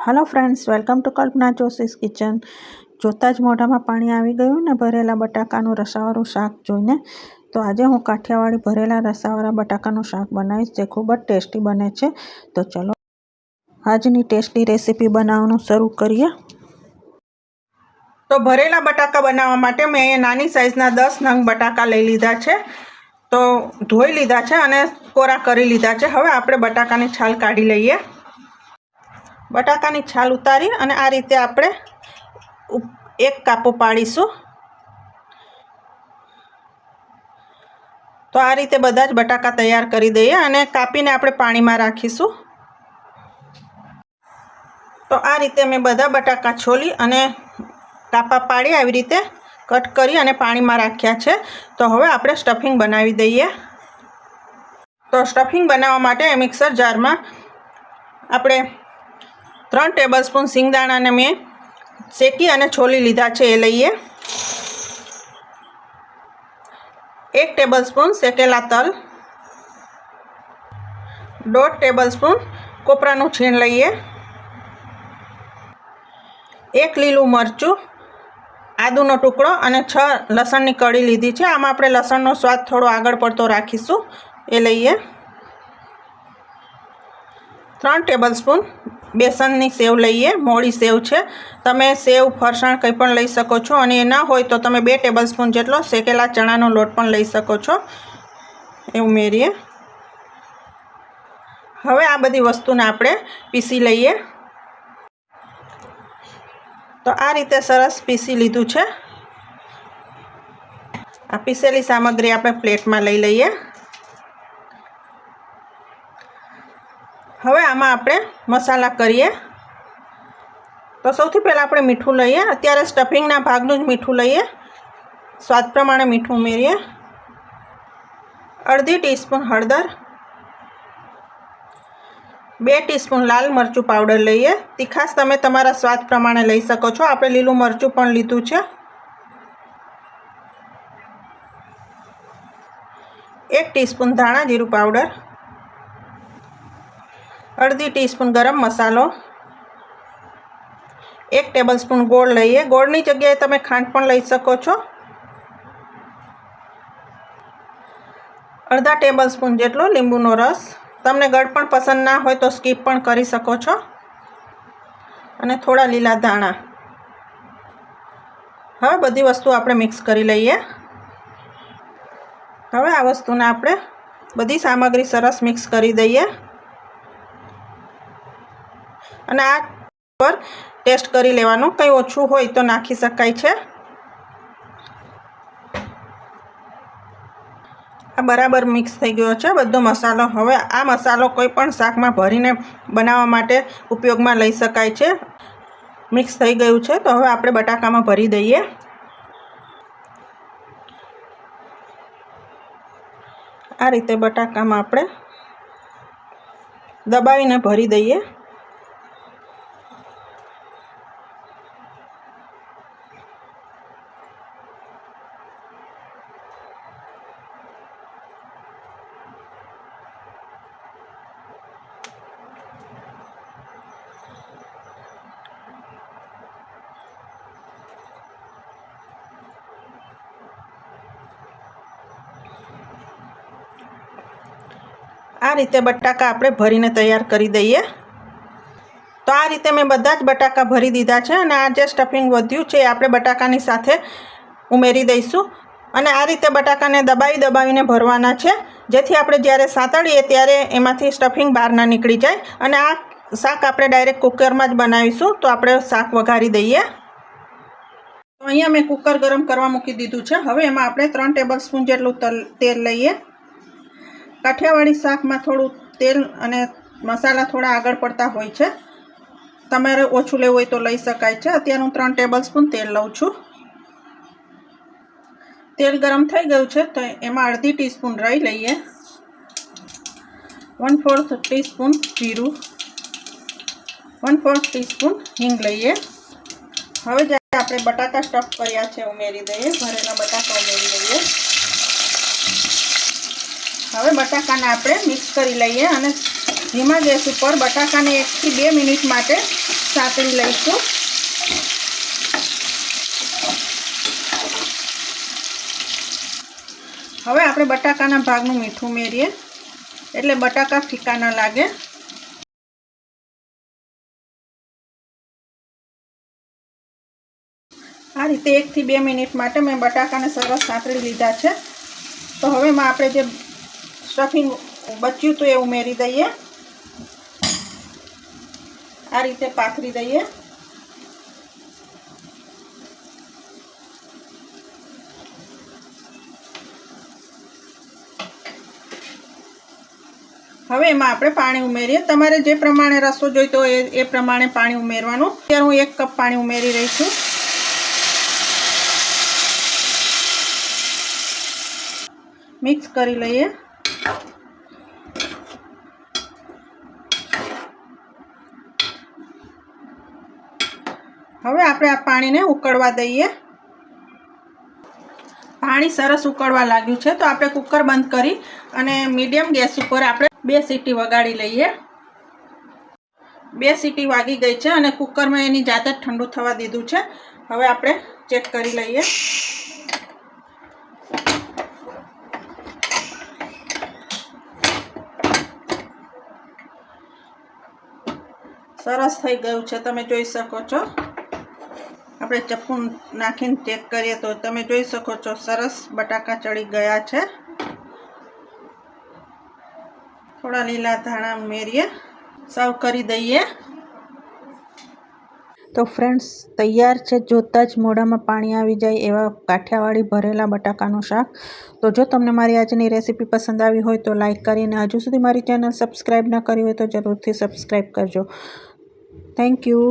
Hello friends, welcome to Kalpana Joshi's kitchen. जोता ज मोढामां पाणी आवी गयुं ने भरेला बटाकानुं रसावाळुं शाक जोईने। तो आज हूँ काठियावाड़ी भरेला रसावाळा बटाकानुं शाक बनावीश, जे खूब ज टेस्टी बने छे। तो चलो आजनी टेस्टी रेसिपी बनाववानुं शरू करीए। तो भरेला बटाका बनाववा माटे मैं अहींया नानी साइजना 10 नंग बटाका लई लीधा छे। तो धोई लीधा छे अने कोरा करी लीधा छे। हवे आपणे बटाकानी छाल काढी लईए। बटाकानी छाल उतारी अने आ रीते आपणे एक कापो पाड़ीशुं। तो आ रीते बधा ज बटाका तैयार करी दईए अने कापीने आपणे पाणीमां राखीशुं। तो आ रीते मैं बधा बटाका छोली अने कापा पाड़ी आवी रीते कट करी अने पाणीमां राख्या छे। तो हवे आपणे स्टफिंग बनावी दईए। तो स्टफिंग बनाववा माटे मिक्सर जारमां आपणे 3 टेबलस्पून सींगदाणाने मैं शेकी अने छोली लीधा छे ए लईए। 1 टेबलस्पून शेकेला तल, 1.5 टेबलस्पून कोपरानुं छीण लईए, 1 લીલું મરચું, आदुनो टुकड़ो अने 6 लसणनी कड़ी लीधी छे। आमां आपणे लसणनो स्वाद थोड़ो आगळ पड़तो राखीशुं ए लईए। 3 टेबलस्पून बेसननी सेव लईए, मोड़ी सेव छे। तमे सेव फरसाण कंई पण लई शको छो अने न होय तो तमे 2 टेबलस्पून जेटलो शेकेला चणानो लोट पण लई शको छो। ए उमेरीए। हवे आ बधी वस्तुने आपणे पीसी लईए। तो आ रीते सरस पीसी लीधुं छे। आ पीसेली सामग्री आपणे प्लेटमां लई लईए। हवे आमां आपणे मसाला करीए। तो सौथी पहेला आपणे मीठुं लईए। अत्यारे स्टफिंगना भागनुं ज मीठुं लईए। स्वाद प्रमाणे मीठुं उमेरीए। अर्धी टीस्पून हळदर, 2 टीस्पून लाल मरचुं पाउडर लईए। तीखास तमे तमारा स्वाद प्रमाणे लई शको छो। आपणे लीलुं मरचुं पण लीधुं छे। 1 टीस्पून धाणा जीरुं पाउडर, अर्धी टीस्पून गरम मसालो, 1 टेबलस्पून गोळ लईए। गोळनी जग्याए तमे खांड पण लई शको छो। अर्धा टेबलस्पून जेटलो લીંબુનો रस। तमने गळपण पसंद ना होय तो स्कीप पण करी शको छो। अने थोड़ा लीला धाणा। हवे बधी वस्तु आपणे मिक्स करी लईए। हवे आ वस्तुने आपणे बधी सामग्री सरस मिक्स करी दईए अने आ पर टेस्ट करी लेवानुं। कंई ओछुं होय तो नाखी शकाय छे। आ बराबर मिक्स थई गयो छे बधो मसालो। हवे आ मसालो कोई पण शाकमां भरीने बनाववा माटे उपयोगमां लई शकाय छे। मिक्स थई गयुं छे तो हवे आपणे बटाकामां भरी दईए। आ रीते बटाकामां आपणे दबावीने भरी दईए। आ रीते बटाका आपणे भरीने तैयार करी दईए। तो आ रीते मैं बधा ज बटाका भरी दीधा छे अने आ जे स्टफिंग वध्युं छे आपणे बटाकानी साथे उमेरी दईशुं अने आ रीते बटाकाने दबावी दबावीने भरवाना छे, जेथी आपणे ज्यारे सातळीए त्यारे एमांथी स्टफिंग बहार न નીકળી जाय। अने आ शाक आपणे डायरेक्ट कुकरमां ज बनावीशुं। तो आपणे शाक वघारी दईए। तो अहींया मैं कुकर गरम करवा मूकी दीधुं छे। हवे एमां आपणे 3 टेबलस्पून जेटલું तेल लईए। काठियावाड़ी शाक में थोड़ू तेल अने मसाला थोड़ा आगळ पड़ता होय छे। तमारे ओछुं लेवुं होय तो लई शकाय छे। अत्यारे हूँ 3 टेबलस्पून तेल लઉં छुं। तेल गरम थई गयुं छे तो एमां अर्धी टीस्पून राई लईए, 1/4 टीस्पून जीरुं, 1/4 टीस्पून हींग लईए। हवे ज्यारे आपणे बटाका स्टफ कर्या छे उमेरी दईए। भरेला बटाका उमेरी दईए। हवे बटाकाने आपणे मिक्स करी लईए अने ધીમા ગેસ ઉપર બટાકાને 1 થી 2 મિનિટ માટે સાતળી લઈશું. હવે આપણે બટાકાના ભાગનું મીઠું ઉમેરીએ એટલે બટાકા ફીકા ન લાગે. આ રીતે 1 થી 2 મિનિટ માટે મેં બટાકાને સરસ સાતળી લીધા છે. તો હવે એમાં આપણે જે સ્ટફિંગ બચ્યું હતું એ ઉમેરી દઈએ. આ રીતે પાથરી દઈએ. હવે એમાં આપણે પાણી ઉમેરીએ. તમારે જે પ્રમાણે રસો જોઈતો હોય એ પ્રમાણે પાણી ઉમેરવાનું. અત્યારે હું 1 કપ પાણી ઉમેરી રહી છું. મિક્સ કરી લઈએ. હવે આપણે આ પાણીને ઉકળવા દઈએ. પાણી સરસ ઉકળવા લાગ્યું છે તો આપણે કુકર બંધ કરી અને મીડિયમ ગેસ ઉપર આપણે 2 સીટી વગાડી લઈએ. 2 સીટી વાગી ગઈ છે અને કુકરમાં એની જાતે જ ઠંડુ થવા દીધું છે. હવે આપણે ચેક કરી લઈએ. સરસ થઈ ગયું છે, તમે જોઈ શકો છો. આપણે ચપ્પુ નાખીને ચેક કરીએ તો તમે જોઈ શકો છો સરસ બટાકા ચડી ગયા છે. થોડા લીલા ધાણા ઉમેરીએ, સર્વ કરી દઈએ. તો ફ્રેન્ડ્સ, તૈયાર છે. જોતાં જ મોઢામાં પાણી આવી જાય એવા કાઠિયાવાડી ભરેલા બટાકાનું શાક. તો જો તમને મારી આજની રેસીપી પસંદ આવી હોય તો લાઈક કરીને, હજુ સુધી મારી ચેનલ સબસ્ક્રાઈબ ન કરી હોય તો જરૂરથી સબસ્ક્રાઈબ કરજો. Thank you.